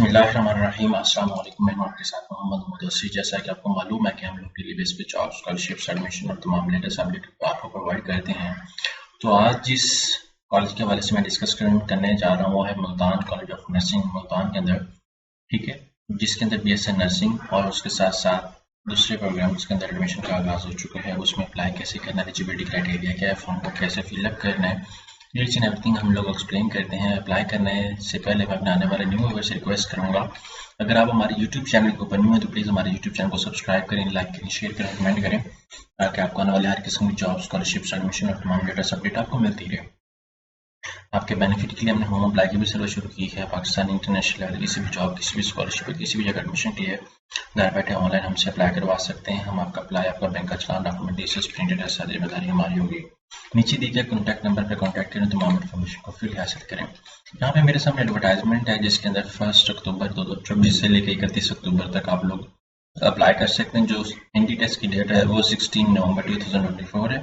बिस्मिल्लाहिर्रहमानिर्रहीम। अस्सलाम वालेकुम। मैं हूं आपके साथ मोहम्मद मुदस्सिर। जैसा कि आपको मालूम है कि हम लोग डेली बेस पे जॉब, स्कॉलरशिप्स, एडमिशन और तमाम लेटेस्ट अपडेट आपको प्रोवाइड करते हैं। तो आज जिस कॉलेज के हवाले से मैं डिस्कस करने जा रहा हूँ वो है Multan college of nursing, Multan के अंदर, ठीक है, जिसके अंदर BSc नर्सिंग और उसके साथ साथ दूसरे प्रोग्राम्स के अंदर एडमिशन का आगाज़ हो चुका है। उसमें अप्लाई कैसे करना है, एलिजिबिलिटी क्राइटेरिया क्या है, फॉर्म को कैसे फिलअप करना है, ईच एंड एवरीथिंग हम लोग एक्सप्लेन करते हैं। अप्लाई करने से पहले मैं अपने आने वाले न्यू व्यूअर्स से रिक्वेस्ट करूंगा, अगर आप हमारे यूट्यूब चैनल के ऊपर न्यू है तो प्लीज़ हमारे यूट्यूब चैनल को सब्सक्राइब करें, लाइक करें, शेयर करें, कमेंट करें, ताकि आपको आने वाले हर किस्म की जॉब, स्कॉलरशिप्स, एडमिशन और तमाम लेटेस्ट अपडेट आपको मिलती रहे। आपके बेनिफिट के लिए हमने होम अप्लाई की भी सर्विस शुरू की है। पाकिस्तान इंटरनेशनल लेवल किसी भी जॉब, किसी भी स्कॉलरशिप, किसी भी जगह एडमिशन के लिए घर बैठे ऑनलाइन हमसे अप्लाई करवा सकते हैं। हम आपका अप्लाई, आपका बैंक का चलान, डॉक्यूमेंट डिटेल्स, प्रिंटेड है, सारी जिम्मेदारी हमारी होगी। नीचे दिए गए कॉन्टैक्ट नंबर पर कॉन्टैक्ट करें, तमाम इन्फॉर्मेशन को फ्री हासिल करें। यहाँ पे मेरे सामने एडवर्टाइजमेंट है जिसके अंदर 1 अक्टूबर 2024 से लेकर 31 अक्टूबर तक आप लोग अप्लाई कर सकते हैं। जो हिंदी टेस्ट की डेट है वो 16 नवंबर 2024 है।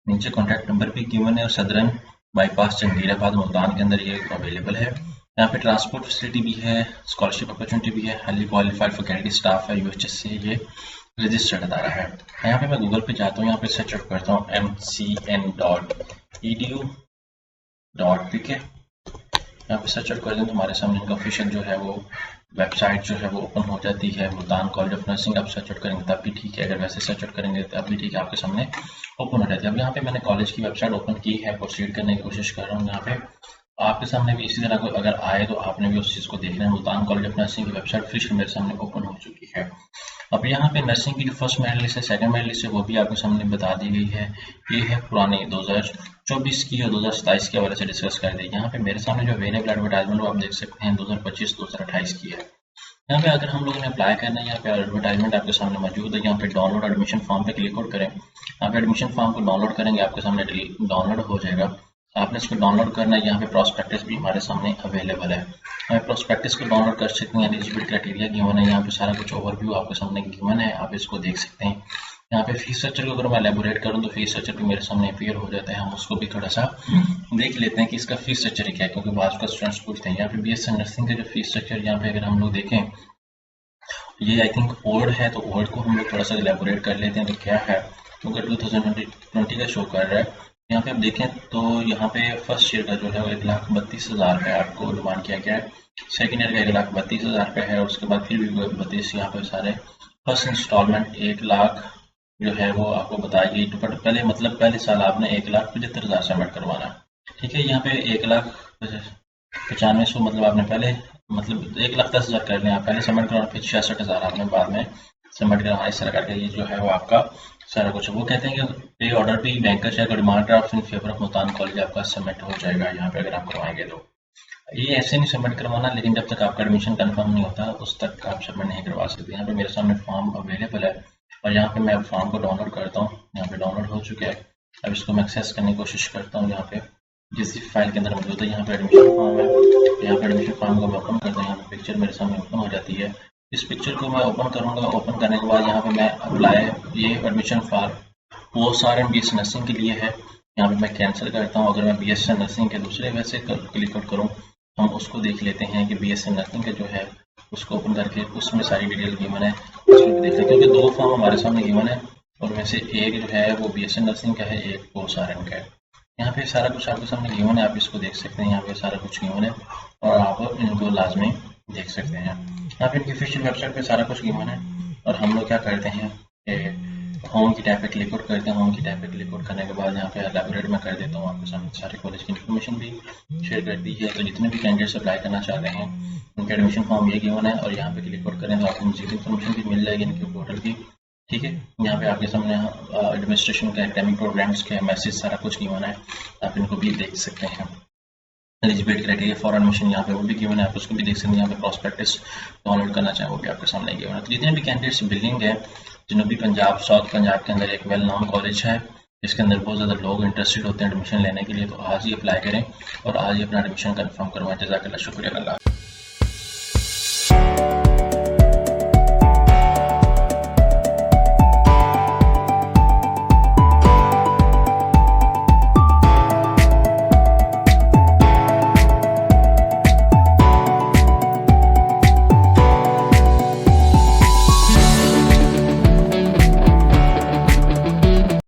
नीचे कॉन्टैक्ट नंबर भी गिवन है और सदरन बाईपास जंगीराबाद मुल्तान के अंदर ये अवेलेबल है। यहाँ पे ट्रांसपोर्ट फैसिलिटी भी है, स्कॉलरशिप अपॉर्चुनिटी भी है, हाईली क्वालिफाइड फैकल्टी स्टाफ है, UHS से ये रजिस्टर्ड अदारा है। यहाँ पे मैं गूगल पे जाता हूँ, यहाँ पे सर्च करता हूँ mcn.edu. ठीक है, यहाँ पे सर्च कर दें तो हमारे सामने इनका ऑफिशियल जो है वो वेबसाइट जो है वो ओपन हो जाती है। मुल्तान कॉलेज ऑफ नर्सिंग आप सर्च करेंगे तब भी ठीक है, अगर वैसे सर्च करेंगे तब भी ठीक है, आपके सामने ओपन हो जाती है। अब यहाँ पे मैंने कॉलेज की वेबसाइट ओपन की है, प्रोसीड करने की कोशिश कर रहा हूँ। यहाँ पे आपके सामने भी इसी तरह कोई अगर आए तो आपने भी उस चीज़ को देखना है। मुल्तान कॉलेज ऑफ नर्सिंग की वेबसाइट फिर से मेरे सामने ओपन हो चुकी है। अब यहाँ पे नर्सिंग की जो फर्स्ट मेरिट लिस्ट है, सेकंड मेरिट लिस्ट है, वो भी आपके सामने बता दी गई है। ये है पुरानी 2024 की और 2027 के हवाले से डिस्कस कर दी। यहाँ पे मेरे सामने जो अवेलेबल एडवर्टाइजमेंट वो आप देख सकते हैं 2025-2028 की है। यहाँ पे अगर हम लोगों ने अप्लाई करना है, यहाँ पे एडवर्टाइजमेंट आपके सामने मौजूद है। यहाँ पे डाउनलोड एडमिशन फॉर्म पे क्लिक करें। यहाँ पे एडमिशन फॉर्म को डाउनलोड करेंगे, आपके सामने डाउनलोड हो जाएगा। आपने इसको डाउनलोड करना है। यहाँ पे प्रॉस्पेक्टस भी हमारे सामने अवेलेबल है। यहाँ पे प्रॉस्पेक्टस को डाउनलोड कर सकते हैं, एलिजिबिलिटी क्राइटेरिया गिवन है, यहाँ पे सारा कुछ ओवरव्यू आपके सामने गिवन है, आप इसको देख सकते हैं। यहाँ पे फीस स्ट्रक्चर को अगर मैं एलेबोरेट करूँ तो फीस स्ट्रक्चर भी मेरे सामने अपीयर हो जाता है। हम उसको भी थोड़ा सा देख लेते हैं कि इसका फीस स्ट्रक्चर क्या है, क्योंकि बाद का स्टूडेंट्स पूछते हैं। यहाँ पे BSc नर्सिंग का जो फीस स्ट्रक्चर यहाँ पे अगर हम लोग देखें, ये आई थिंक ओल्ड है, तो ओल्ड को हम लोग थोड़ा सा एलेबोरेट कर लेते हैं। तो क्या है, क्योंकि 2020 का शो कर रहा है। यहाँ पे आप देखें तो यहाँ पे फर्स्ट ईयर का जो है वो 1,32,000 रुपये आपको डिमांड किया गया है। सेकेंड ईयर का 1,32,000 रुपये है, और उसके बाद फिर भी 32 यहाँ पे सारे फर्स्ट इंस्टॉलमेंट 1 लाख जो है वो आपको बताई गई। तो पहले मतलब पहले साल आपने 1,75,000 सबमिट करवाना है, ठीक है। यहाँ पे 1,95,100 मतलब आपने पहले मतलब 1,10,000 कर लें आप पहले सबमिट करवाना, फिर 66,000 आपने बाद में सबमिट करवाना। इस तरह करके ये जो है वो आपका सारा कुछ वो कहते हैं कि पे ऑर्डर भी बैंक का चेक और demand draft in favour of Multan college आपका सबमिट हो जाएगा। यहाँ पे अगर आप करवाएंगे तो ये ऐसे नहीं सबमिट करवाना, लेकिन जब तक आपका एडमिशन कंफर्म नहीं होता उस तक आप सबमिट नहीं करवा सकते। यहाँ पे मेरे सामने फॉर्म अवेलेबल है और यहाँ पे मैं फॉर्म को डाउनलोड करता हूँ। यहाँ पे डाउनलोड हो चुका है। अब इसको मैं एक्सेस करने की कोशिश करता हूँ। यहाँ पे जिस फाइल के अंदर मौजूद है, यहाँ पे एडमिशन फॉर्म है। यहाँ पे एडमिशन फॉर्म को मैं ओपन करता हूँ। यहाँ पे पिक्चर मेरे सामने ओपन हो जाती है। इस पिक्चर को मैं ओपन करूँगा। ओपन करने के बाद यहाँ पे मैं अप्लाई, ये एडमिशन फॉर्म वो सारे BSc नर्सिंग के लिए है। यहाँ पे मैं कैंसिल करता हूँ। अगर मैं BSc नर्सिंग के दूसरे वैसे क्लिक आउट करूँ, हम उसको देख लेते हैं कि BSc नर्सिंग का जो है उसको ओपन करके उसमें सारी डिटेल गिवन है, उसको भी देख लेते हैं। क्योंकि 2 फॉर्म हमारे सामने गिवन है और में से एक जो है वो BSc नर्सिंग का है, एक वो सारन का है। यहाँ पे सारा कुछ आपके सामने गिवन है, आप इसको देख सकते हैं। यहाँ पे सारा कुछ गिवन है और आप इनको लाजमी देख सकते हैं। यहाँ पे इनकी ऑफिशियल वेबसाइट पे सारा कुछ गिवन है। और हम लोग क्या करते हैं कि होम की टैब पे क्लिक आउट करते हैं। होम की टैब पे क्लिक आउट करने के बाद यहाँ पे एलेबोरेट में कर देता हूँ। आपके सामने सारे कॉलेज की इन्फॉर्मेशन भी शेयर कर दी है। तो जितने भी कैंडिडेट्स अप्लाई करना चाहते हैं उनके एडमिशन फॉर्म ये गिवन है, और यहाँ पे क्लिक आउट करें तो आपको मजीद इन्फॉर्मेशन भी मिल जाएगी इनके पोर्टल की, ठीक है। यहाँ पे आपके सामने एडमिनिस्ट्रेशन के एकेडमिक प्रोग्राम्स के मैसेज सारा कुछ गिवन है, आप इनको भी देख सकते हैं। एलिजिबिलिटी क्राइटेरिया फॉर एडमिशन यहाँ पे वो भी गिवन है, आप उसको भी देख सकते हैं। यहाँ पे प्रॉस्पेक्टस डाउनलोड करना चाहें वो भी आपके सामने गिवन है। तो जितने भी कैंडिडेट्स बिल्डिंग है, जनूबी पंजाब, साउथ पंजाब के अंदर एक वेल नोन कॉलेज है जिसके अंदर बहुत ज़्यादा लोग इंटरेस्टेड होते हैं एडमिशन लेने के लिए, तो आज ही अप्लाई करें और आज ही अपना एडमिशन कन्फर्म करवाएं। जज़ाकल्लाह, शुक्रिया।